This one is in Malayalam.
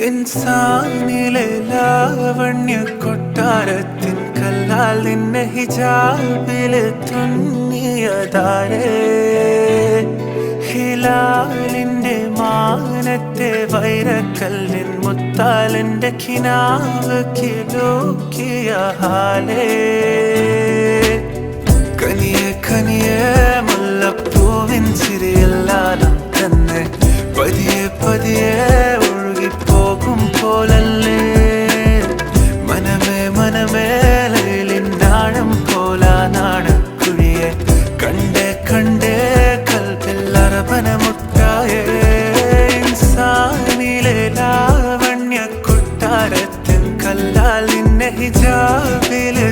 ഇൻസാനിലെ ലാവണ്യ കൊട്ടാരത്തിൻ കല്ലാൽ നിന്നെ ഹിജാബില് തുന്നിയതാരേ ഹിലാലിന്റെ മാനത്തെ വൈരക്കല്ലിൻ മുത്താലിന്റെ കിനാവ് കിലോക്കിയ ഹാലേ കനിയെ കനിയെ മുല്ലപ്പൂവിൻ ചിരിയെല്ലാം തന്നെ പതിയെ പതിയെ ഒഴുകിപ്പോകും പോലല്ലേ മനമേ മനമേ ലൈലിനാഴം പോലാ നാടക്കുഴിയെ കണ്ടേ കണ്ടേ കൽബിൽ അറബനമുട്ടായേ ഇൻസാനിലെ ലാവണ്യ കൊട്ടാരത്തിൻ കല്ലാൽ നിന്നെ ഹിജാബില്